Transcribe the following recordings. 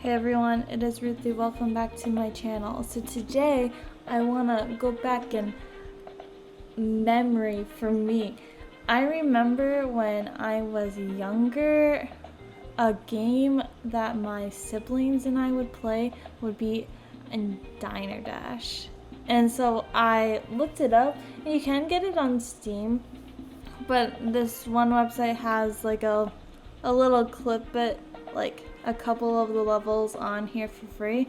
Hey everyone, it is Ruthie. Welcome back to my channel. So today I want to go back in memory for me. I remember when I was younger, a game that my siblings and I would play would be in Diner Dash. And so I looked it up, and you can get it on Steam, but this one website has like a little clip it, like a couple of the levels on here for free.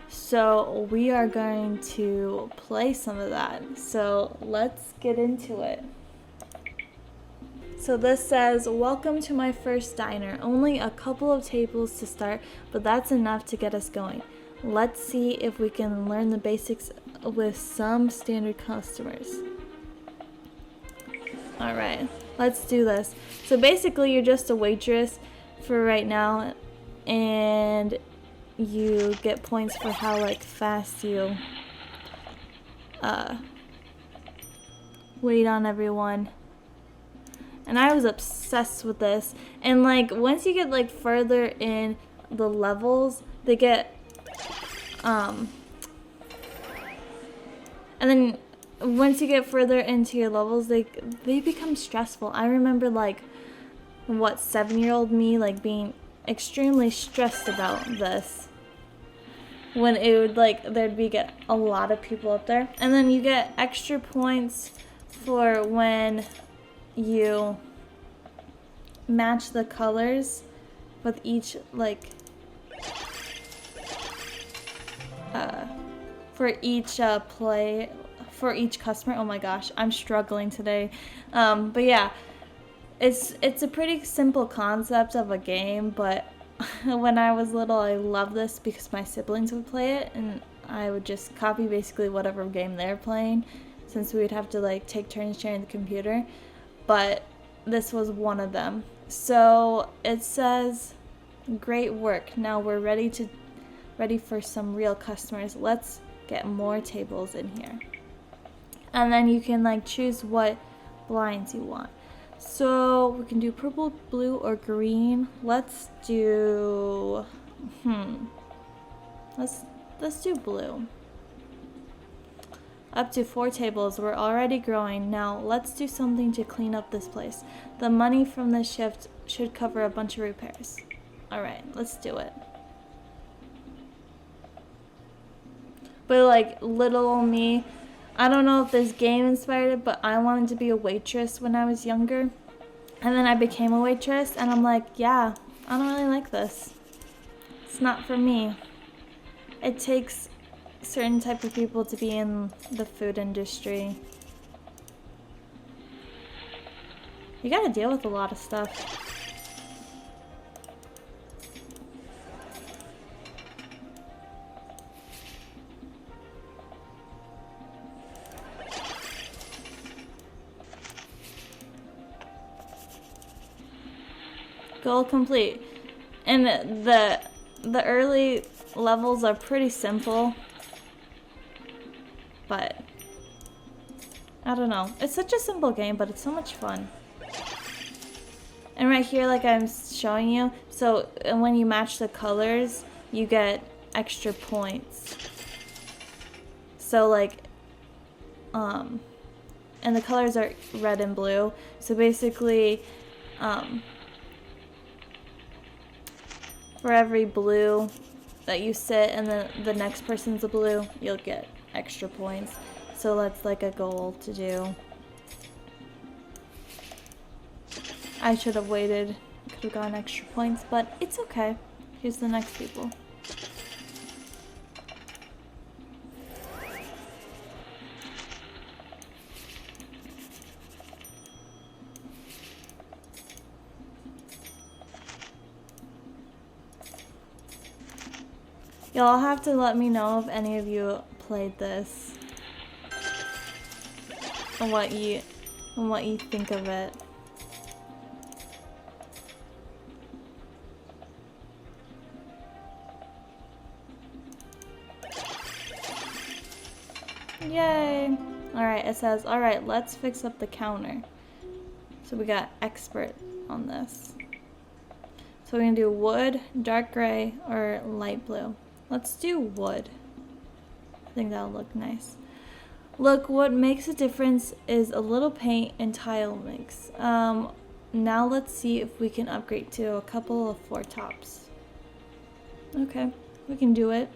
So we are going to play some of that. So let's get into it. So this says, welcome to my first diner. Only a couple of tables to start, but that's enough to get us going. Let's see if we can learn the basics with some standard customers. Alright, let's do this. So basically you're just a waitress for right now, and you get points for how like fast you wait on everyone. And I was obsessed with this. And like once you get like further in the levels, they get and then once you get further into your levels, they become stressful. I remember like 7-year-old me like being extremely stressed about this when it would like get a lot of people up there. And then you get extra points for when you match the colors with each like for each play for each customer. Oh my gosh, I'm struggling today. But yeah, it's a pretty simple concept of a game, but when I was little I loved this because my siblings would play it and I would just copy basically whatever game they're playing, since we'd have to like take turns sharing the computer. But this was one of them. So it says, great work, now we're ready for some real customers. Let's get more tables in here. And then you can like choose what blinds you want. So we can do purple, blue, or green. Let's do let's do blue. Up to 4 tables. We're already growing. Now let's do something to clean up this place. The money from this shift should cover a bunch of repairs. Alright, let's do it. But like little old me, I don't know if this game inspired it, but I wanted to be a waitress when I was younger. And then I became a waitress, and I'm like, yeah, I don't really like this. It's not for me. It takes certain type of people to be in the food industry. You gotta deal with a lot of stuff. Goal complete. And the early levels are pretty simple, but I don't know. It's such a simple game, but it's so much fun. And right here, like I'm showing you, so when you match the colors, you get extra points. So like, and the colors are red and blue. So basically, for every blue that you sit and then the next person's a blue, you'll get extra points. So that's like a goal to do. I should have waited. Could have gotten extra points, but it's okay. Here's the next people. Y'all have to let me know if any of you played this and what you think of it. Yay! Alright, it says, alright, let's fix up the counter. So we got expert on this. So we're gonna do wood, dark gray, or light blue. Let's do wood. I think that'll look nice. Look, what makes a difference is a little paint and tile mix. Now let's see if we can upgrade to a couple of floor tops. Okay, we can do it.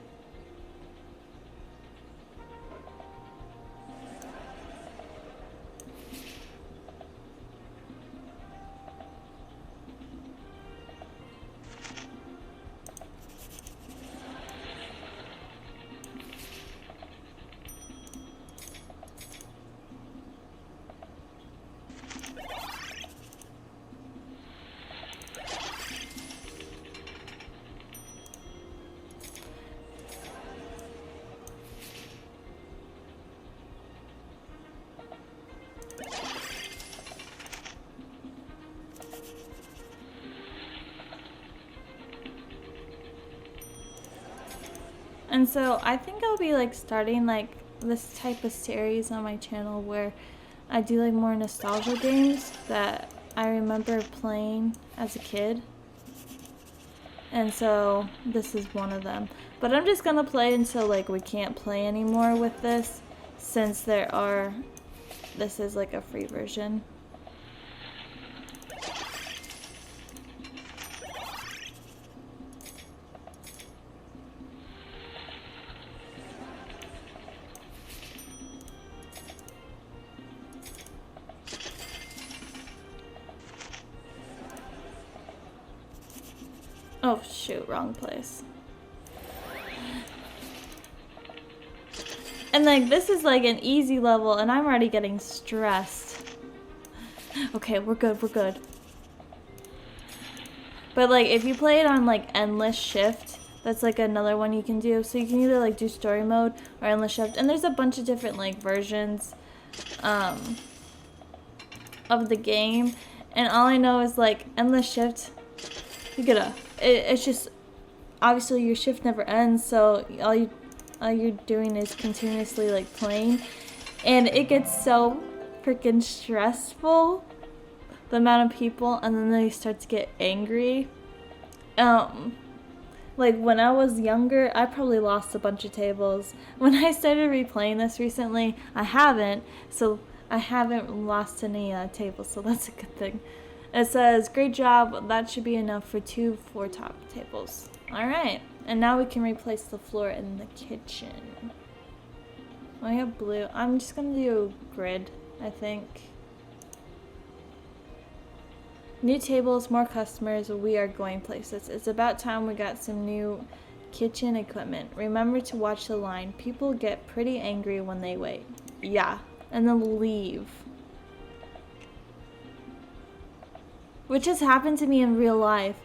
And so I think I'll be like starting like this type of series on my channel where I do like more nostalgia games that I remember playing as a kid. And so this is one of them. But I'm just gonna play until like we can't play anymore with this, since this is like a free version. Oh shoot, wrong place. And like this is like an easy level and I'm already getting stressed. Okay, we're good, we're good. But like if you play it on like endless shift, that's like another one you can do. So you can either like do story mode or endless shift. And there's a bunch of different like versions of the game. And all I know is like endless shift, you gotta it's just obviously your shift never ends, so all you're doing is continuously like playing, and it gets so freaking stressful, the amount of people, and then they start to get angry. Like when I was younger, I probably lost a bunch of tables. When I started replaying this recently, I haven't lost any tables, so that's a good thing. It says, great job, that should be enough for 2 floor top tables. Alright, and now we can replace the floor in the kitchen. I have blue. I'm just gonna do grid, I think. New tables, more customers, we are going places. It's about time we got some new kitchen equipment. Remember to watch the line. People get pretty angry when they wait. Yeah, and then leave. Which has happened to me in real life.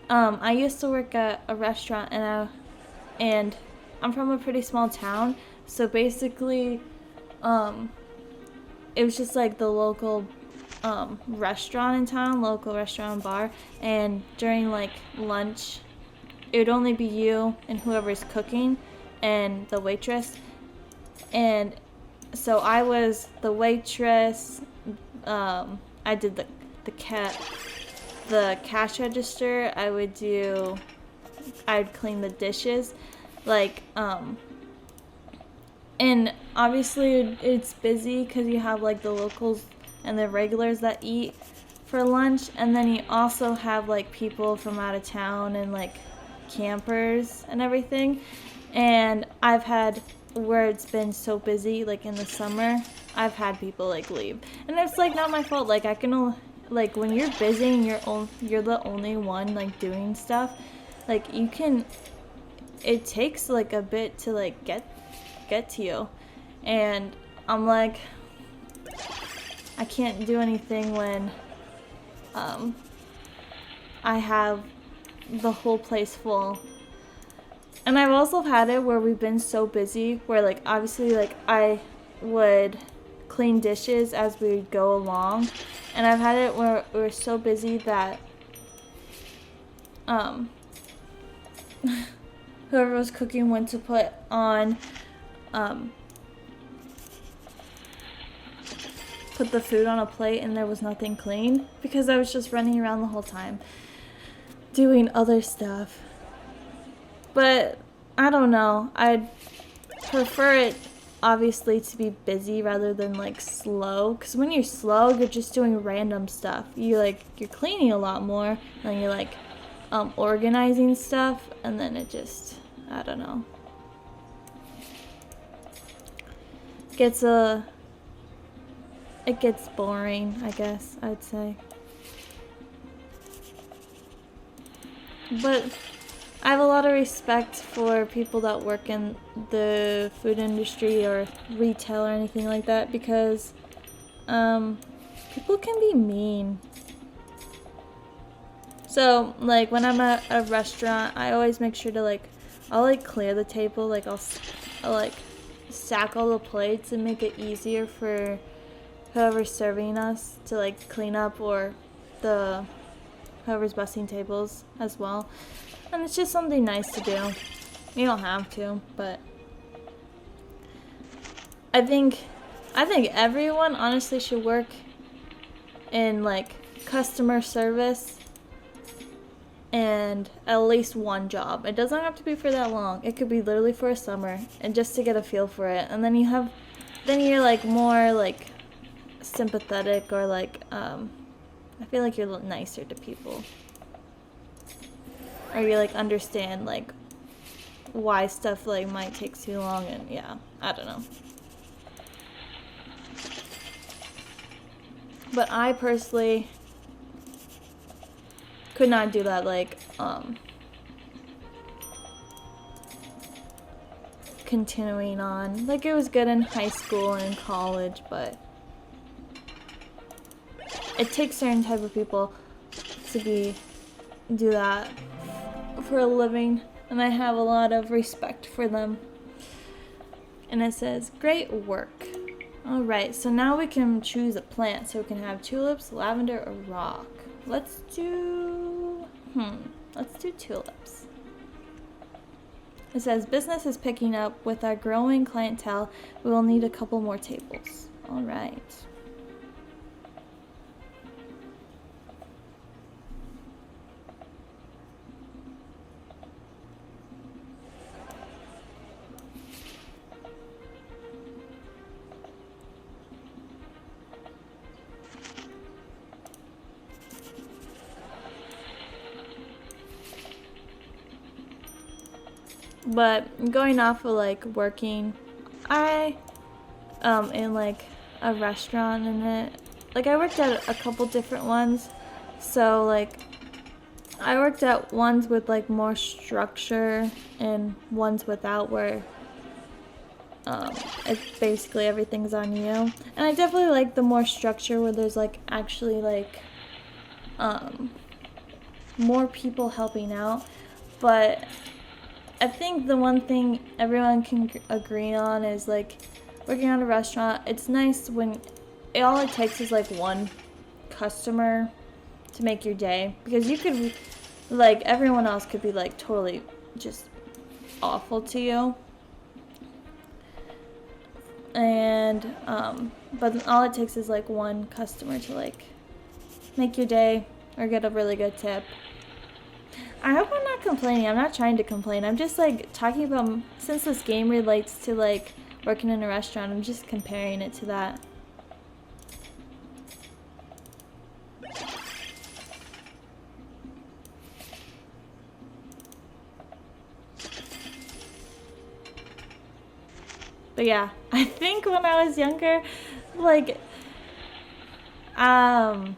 I used to work at a restaurant, and I'm from a pretty small town, so basically, it was just like the local restaurant in town, local restaurant and bar, and during like lunch, it would only be you and whoever's cooking, and the waitress, and so I was the waitress. I did the cash register. I'd clean the dishes, like and obviously it's busy because you have like the locals and the regulars that eat for lunch, and then you also have like people from out of town and like campers and everything. And I've had where it's been so busy, like in the summer, I've had people like leave, and it's like not my fault. Like I can only, like when you're busy and you're the only one like doing stuff, like it takes like a bit to like get to you, and I'm like, I can't do anything when I have the whole place full. And I've also had it where we've been so busy where like obviously like I would clean dishes as we would go along, and I've had it where we're so busy that whoever was cooking went to put on put the food on a plate and there was nothing clean because I was just running around the whole time. doing other stuff. But I don't know. I'd prefer it obviously to be busy rather than like slow, because when you're slow you're just doing random stuff. You're cleaning a lot more and you're like organizing stuff, and then it just, I don't know, gets it gets boring, I guess I'd say. But I have a lot of respect for people that work in the food industry or retail or anything like that, because people can be mean. So, like, when I'm at a restaurant, I always make sure to, like, I'll, like, clear the table. Like, I'll like, stack all the plates and make it easier for whoever's serving us to, like, clean up, or whoever's busting tables as well. And it's just something nice to do. You don't have to, but I think everyone honestly should work in, like, customer service and at least one job. It doesn't have to be for that long. It could be literally for a summer, and just to get a feel for it. And then you're like more like sympathetic, or like I feel like you're nicer to people, or you like understand like why stuff like might take too long. And yeah, I don't know. But I personally could not do that, like, continuing on. Like, it was good in high school and in college, but it takes certain type of people to do that for a living, and I have a lot of respect for them. And it says, great work. Alright, so now we can choose a plant. So we can have tulips, lavender, or rock. Let's do tulips. It says, business is picking up. With our growing clientele, we will need a couple more tables. All right. But going off of like working, I in like a restaurant, and I worked at a couple different ones. So like I worked at ones with like more structure and ones without, where it's basically everything's on you. And I definitely like the more structure, where there's like actually like more people helping out. But I think the one thing everyone can agree on is like working at a restaurant. It's nice when all it takes is like one customer to make your day, because you could, like, everyone else could be like totally just awful to you, and but all it takes is like one customer to like make your day or get a really good tip. I hope I'm not complaining. I'm not trying to complain. I'm just like talking about, since this game relates to like working in a restaurant, I'm just comparing it to that. But yeah, I think when I was younger, like, I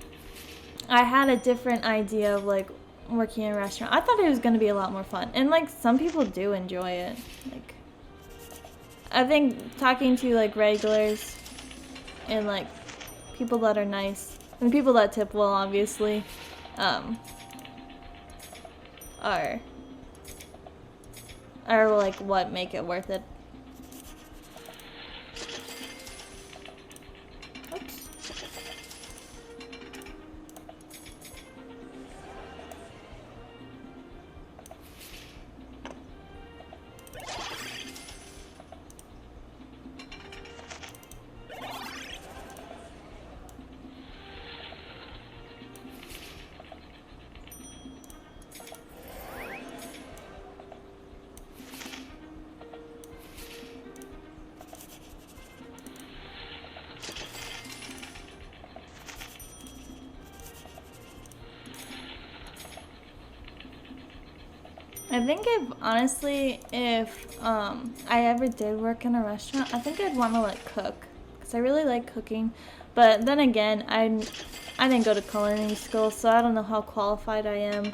had a different idea of like working in a restaurant. I thought it was going to be a lot more fun, and like some people do enjoy it. Like, I think talking to like regulars and like people that are nice and people that tip well, obviously, are like what make it worth it. Oops. I think if I ever did work in a restaurant, I think I'd want to like cook because I really like cooking. But then again, I didn't go to culinary school, so I don't know how qualified I am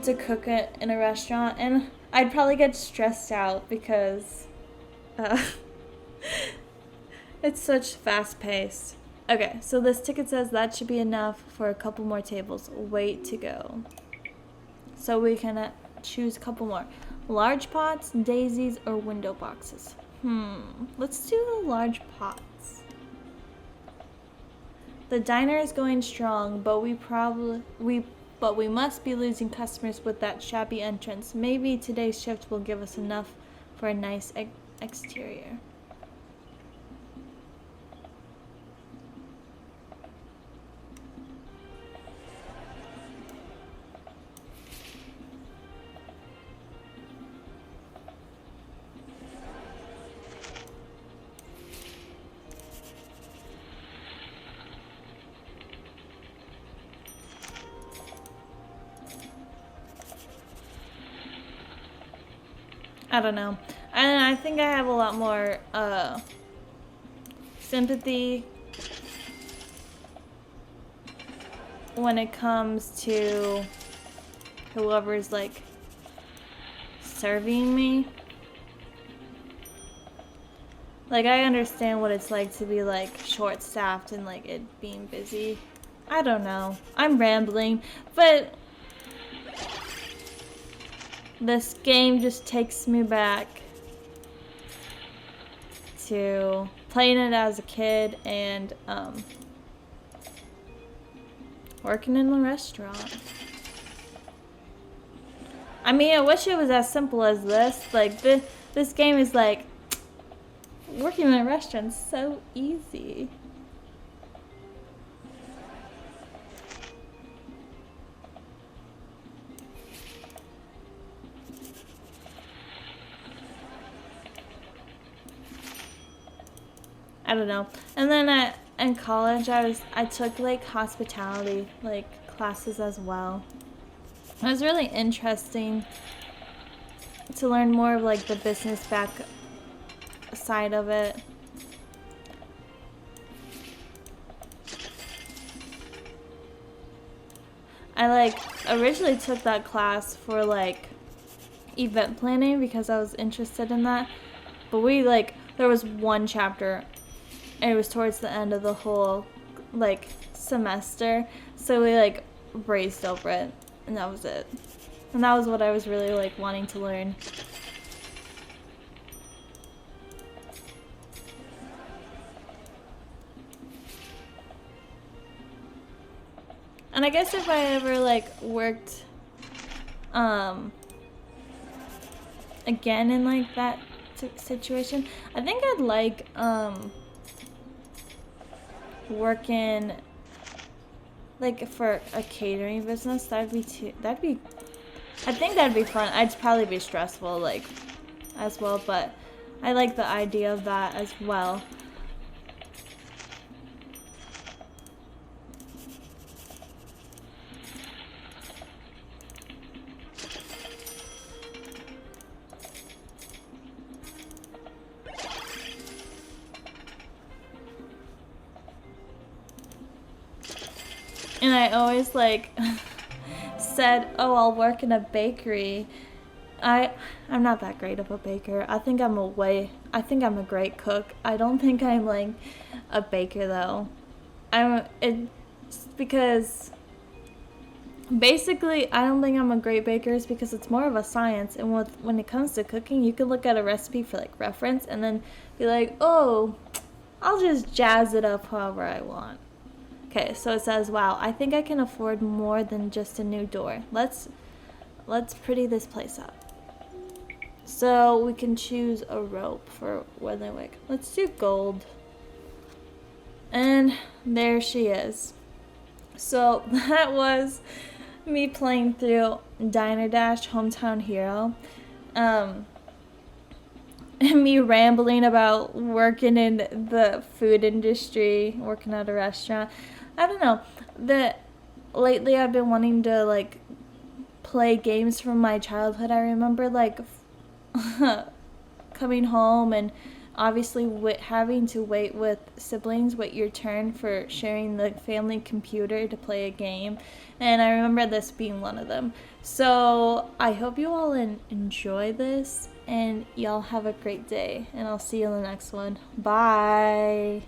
to cook it in a restaurant, and I'd probably get stressed out because uh, it's such fast paced. Okay, so this ticket says that should be enough for a couple more tables. Wait to go. So we can choose a couple more. Large pots, daisies, or window boxes. Let's do the large pots. The diner is going strong, but we must be losing customers with that shabby entrance. Maybe today's shift will give us enough for a nice exterior. I don't know. And I think I have a lot more sympathy when it comes to whoever's like serving me. Like, I understand what it's like to be like short staffed and like it being busy. I don't know. I'm rambling, but this game just takes me back to playing it as a kid and working in a restaurant. I mean, I wish it was as simple as this. Like, this game is like, working in a restaurant's so easy. I don't know. And then in college, I took like hospitality like classes as well. It was really interesting to learn more of like the business back side of it. I like originally took that class for like event planning because I was interested in that. But there was one chapter and it was towards the end of the whole like semester, so we like raced over it and that was it. And that was what I was really like wanting to learn. And I guess if I ever like worked again in like that situation, I think I'd like working like for a catering business. I think that'd be fun. I'd probably be stressful like as well, but I like the idea of that as well. And I always like said, "Oh, I'll work in a bakery." I'm not that great of a baker. I think I'm a great cook. I don't think I'm like a baker though. It's because basically I don't think I'm a great baker is because it's more of a science, and when it comes to cooking, you can look at a recipe for like reference and then be like, "Oh, I'll just jazz it up however I want." Okay, so it says, "Wow, I think I can afford more than just a new door. Let's pretty this place up." So we can choose a rope for Weatherwick. Let's do gold. And there she is. So that was me playing through Diner Dash Hometown Hero. And me rambling about working in the food industry, working at a restaurant. I don't know. Lately I've been wanting to like play games from my childhood. I remember like coming home and obviously having to wait with siblings, wait your turn for sharing the family computer to play a game, and I remember this being one of them. So I hope you all enjoy this, and y'all have a great day, and I'll see you in the next one. Bye.